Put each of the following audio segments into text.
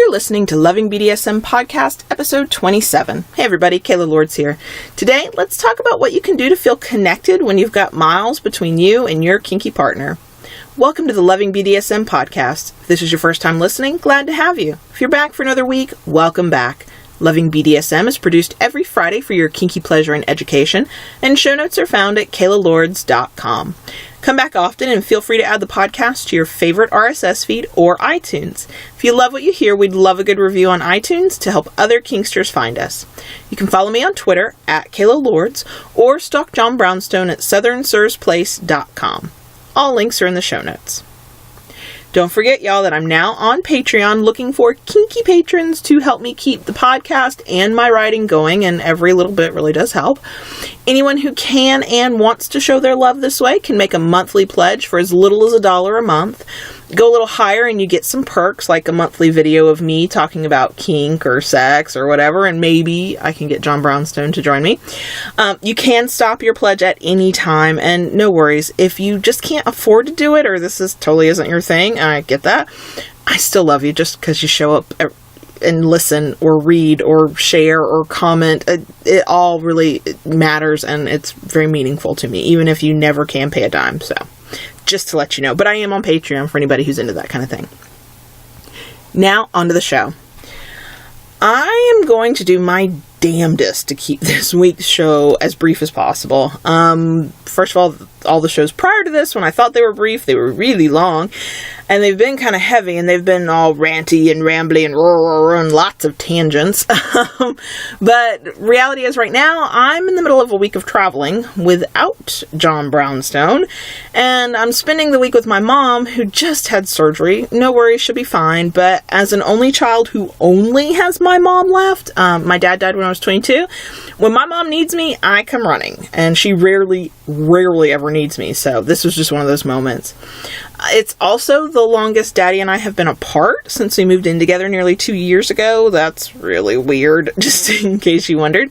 You're listening to Loving BDSM Podcast, episode 27. Hey everybody, Kayla Lords here. Today, let's talk about what you can do to feel connected when you've got miles between you and your kinky partner. Welcome to the Loving BDSM Podcast. If this is your first time listening, glad to have you. If you're back for another week, welcome back. Loving BDSM is produced every Friday for your kinky pleasure and education, and show notes are found at kaylalords.com. Come back often and feel free to add the podcast to your favorite RSS feed or iTunes. If you love what you hear, we'd love a good review on iTunes to help other kinksters find us. You can follow me on Twitter at Kayla Lords or stalk John Brownstone at southernsirsplace.com. All links are in the show notes. Don't forget, y'all, that I'm now on Patreon looking for kinky patrons to help me keep the podcast and my writing going, and every little bit really does help. Anyone who can and wants to show their love this way can make a monthly pledge for as little as $1 a month. Go a little higher and you get some perks, like a monthly video of me talking about kink or sex or whatever, and maybe I can get John Brownstone to join me. You can stop your pledge at any time, and no worries. If you just can't afford to do it, or this totally isn't your thing, I get that. I still love you just because you show up and listen or read or share or comment. It all really matters, and it's very meaningful to me, even if you never can pay a dime. So just to let you know, but I am on Patreon for anybody who's into that kind of thing. Now, onto the show. I am going to do my damnedest to keep this week's show as brief as possible. First of all the shows prior to this, when I thought they were brief, they were really long, and they've been kind of heavy, and they've been all ranty and rambly and lots of tangents. But reality is, right now, I'm in the middle of a week of traveling without John Brownstone, and I'm spending the week with my mom, who just had surgery. No worries, she'll be fine, but as an only child who only has my mom left, my dad died when I was 22. When my mom needs me, I come running, and she rarely ever needs me, so this was just one of those moments. It's also the longest Daddy and I have been apart since we moved in together nearly 2 years ago. That's really weird, just in case you wondered.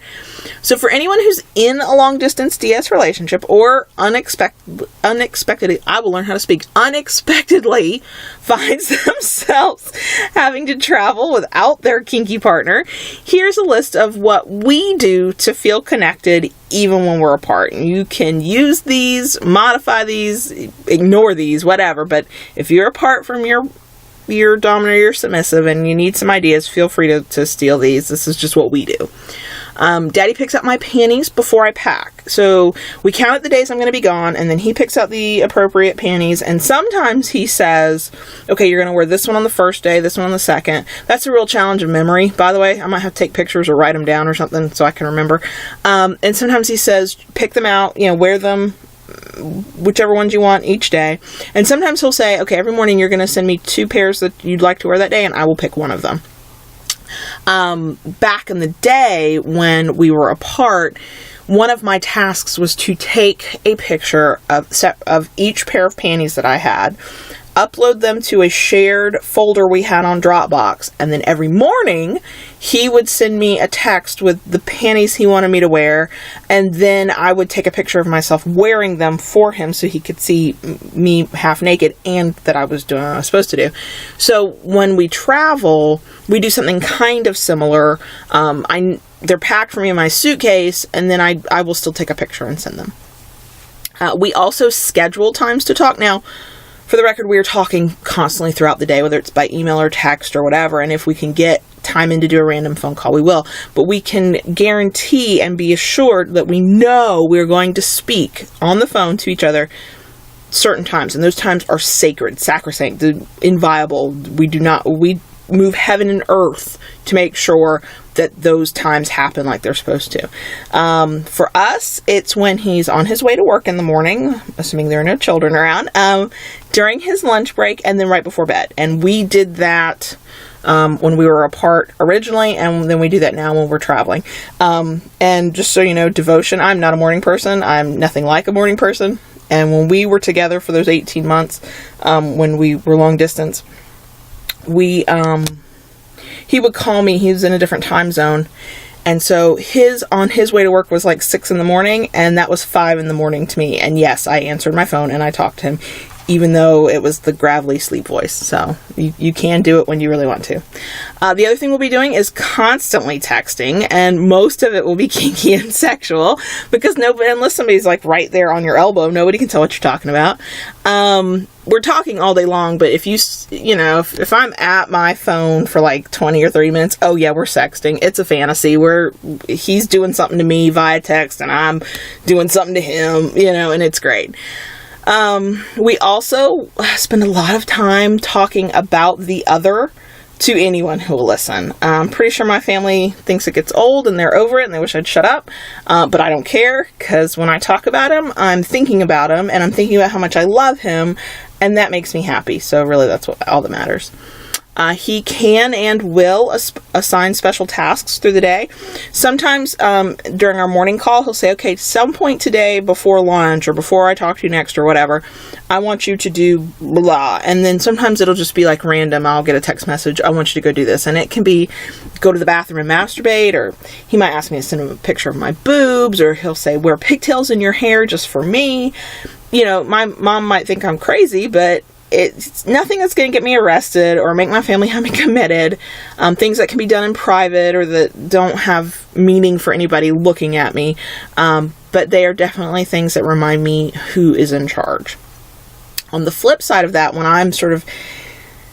So for anyone who's in a long-distance DS relationship or unexpectedly, I will learn how to speak, unexpectedly finds themselves having to travel without their kinky partner, here's a list of what we do to feel connected even when we're apart. And you can use these, modify these, ignore these, whatever. But if you're apart from your dominant or your submissive and you need some ideas, feel free to steal these. This is just what we do. Daddy picks out my panties before I pack. So we count out the days I'm going to be gone, and then he picks out the appropriate panties. And sometimes he says, okay, you're going to wear this one on the first day, this one on the second. That's a real challenge of memory, by the way. I might have to take pictures or write them down or something so I can remember. And sometimes he says, pick them out, wear them, whichever ones you want each day. And sometimes he'll say, okay, every morning you're going to send me 2 pairs that you'd like to wear that day, and I will pick one of them. Back in the day when we were apart, one of my tasks was to take a picture of each pair of panties that I had, upload them to a shared folder we had on Dropbox, and then every morning he would send me a text with the panties he wanted me to wear, and then I would take a picture of myself wearing them for him so he could see me half naked and that I was doing what I was supposed to do. So when we travel, we do something kind of similar. They're packed for me in my suitcase, and then I will still take a picture and send them. We also schedule times to talk. Now, for the record, we are talking constantly throughout the day, whether it's by email or text or whatever, and if we can get time in to do a random phone call, we will. But we can guarantee and be assured that we know we're going to speak on the phone to each other certain times, and those times are sacred, sacrosanct, inviolable. We move heaven and earth to make sure that those times happen like they're supposed to. For us, it's when he's on his way to work in the morning, assuming there are no children around, during his lunch break, and then right before bed. And we did that when we were apart originally, and then we do that now when we're traveling. And just so you know, devotion, I'm not a morning person. I'm nothing like a morning person. And when we were together for those 18 months, when we were long distance, he would call me. He was in a different time zone. And so on his way to work was like 6 a.m, and that was 5 a.m. to me. And yes, I answered my phone and I talked to him. even though it was the gravelly sleep voice. So you can do it when you really want to. The other thing we'll be doing is constantly texting, and most of it will be kinky and sexual, because unless somebody's like right there on your elbow, nobody can tell what you're talking about. We're talking all day long, but if if I'm at my phone for like 20 or 30 minutes, oh yeah, we're sexting. It's a fantasy. He's doing something to me via text and I'm doing something to him, and it's great. We also spend a lot of time talking about the other to anyone who will listen. I'm pretty sure my family thinks it gets old and they're over it and they wish I'd shut up. But I don't care, because when I talk about him, I'm thinking about him and I'm thinking about how much I love him, and that makes me happy. So really, that's all that matters. He can and will assign special tasks through the day. Sometimes during our morning call, he'll say, okay, some point today before lunch or before I talk to you next or whatever, I want you to do blah. And then sometimes it'll just be like random. I'll get a text message, I want you to go do this. And it can be go to the bathroom and masturbate, or he might ask me to send him a picture of my boobs, or he'll say, wear pigtails in your hair just for me. My mom might think I'm crazy, but it's nothing that's going to get me arrested or make my family have me committed. Things that can be done in private or that don't have meaning for anybody looking at me. But they are definitely things that remind me who is in charge. On the flip side of that, when I'm sort of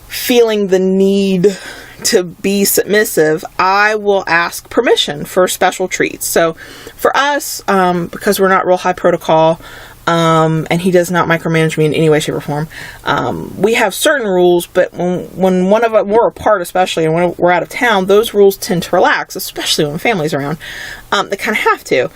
feeling the need to be submissive, I will ask permission for special treats. So for us, because we're not real high protocol, and he does not micromanage me in any way, shape, or form. We have certain rules, but when one of us, we're apart especially, and when we're out of town, those rules tend to relax, especially when family's around. They kind of have to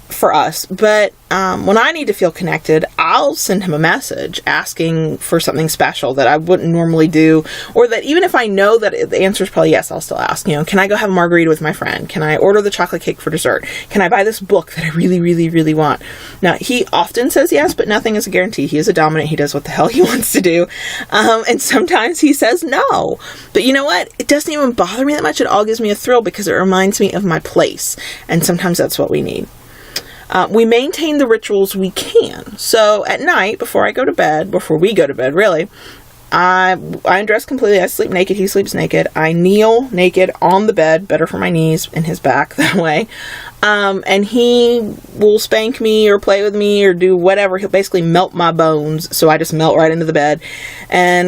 for us. But when I need to feel connected, I'll send him a message asking for something special that I wouldn't normally do, or that even if I know that the answer is probably yes, I'll still ask. Can I go have a margarita with my friend? Can I order the chocolate cake for dessert? Can I buy this book that I really, really, really want? Now, he often says yes, but nothing is a guarantee. He is a dominant. He does what the hell he wants to do. And sometimes he says no. But you know what? It doesn't even bother me that much. It all gives me a thrill because it reminds me of my place. And sometimes that's what we need. We maintain the rituals we can. So at night, before we go to bed, really, I undress completely. I sleep naked. He sleeps naked. I kneel naked on the bed, better for my knees and his back that way. And he will spank me or play with me or do whatever. He'll basically melt my bones. So I just melt right into the bed. And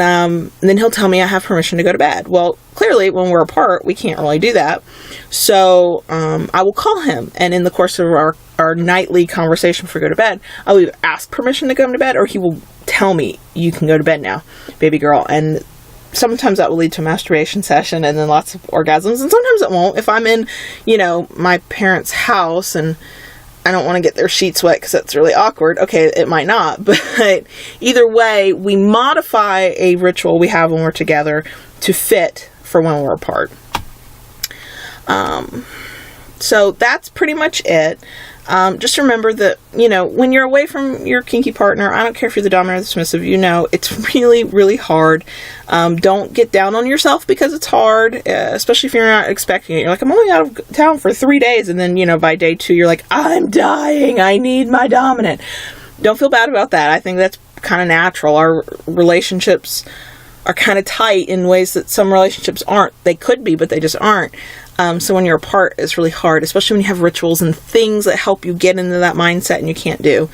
then he'll tell me I have permission to go to bed. Well, clearly when we're apart, we can't really do that. So I will call him. And in the course of our nightly conversation before we go to bed, I'll either ask permission to come to bed, or he will tell me, you can go to bed now, baby girl. And sometimes that will lead to a masturbation session and then lots of orgasms, and sometimes it won't. If I'm in, my parents' house and I don't want to get their sheets wet because that's really awkward, okay, it might not. But either way, we modify a ritual we have when we're together to fit for when we're apart. So that's pretty much it. Just remember that, when you're away from your kinky partner, I don't care if you're the dominant or the submissive, it's really, really hard. Don't get down on yourself because it's hard, especially if you're not expecting it. You're like, I'm only out of town for 3 days. And then, by day 2, you're like, I'm dying. I need my dominant. Don't feel bad about that. I think that's kind of natural. Our relationships are kind of tight in ways that some relationships aren't. They could be, but they just aren't. So when you're apart, it's really hard, especially when you have rituals and things that help you get into that mindset and you can't do.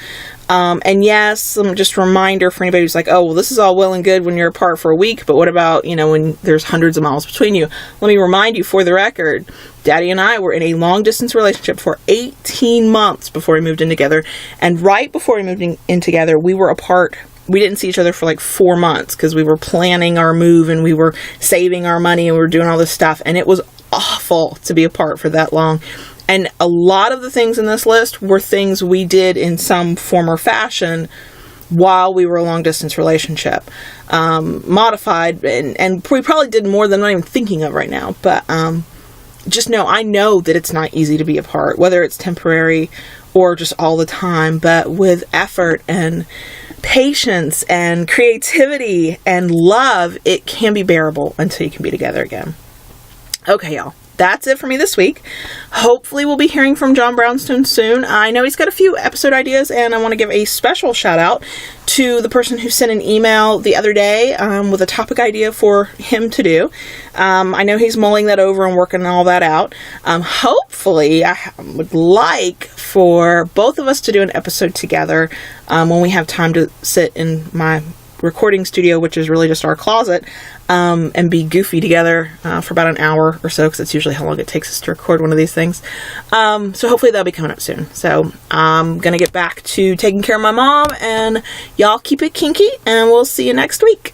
And yes, just a reminder for anybody who's like, oh, well, this is all well and good when you're apart for a week, but what about, when there's hundreds of miles between you? Let me remind you, for the record, Daddy and I were in a long distance relationship for 18 months before we moved in together. And right before we moved in together, we were apart. We didn't see each other for like 4 months because we were planning our move and we were saving our money and we were doing all this stuff. And it was awful to be apart for that long. And a lot of the things in this list were things we did in some form or fashion while we were a long distance relationship. Modified, and we probably did more than I'm even thinking of right now. But just I know that it's not easy to be apart, whether it's temporary or just all the time. But with effort and patience and creativity and love, it can be bearable until you can be together again. Okay, y'all. that's it for me this week. Hopefully we'll be hearing from John Brownstone soon. I know he's got a few episode ideas, and I want to give a special shout out to the person who sent an email the other day with a topic idea for him to do. I know he's mulling that over and working all that out. Hopefully, I would like for both of us to do an episode together when we have time to sit in my recording studio, which is really just our closet, and be goofy together for about an hour or so, because that's usually how long it takes us to record one of these things. So hopefully that'll be coming up soon. So I'm gonna get back to taking care of my mom, and y'all keep it kinky, and we'll see you next week.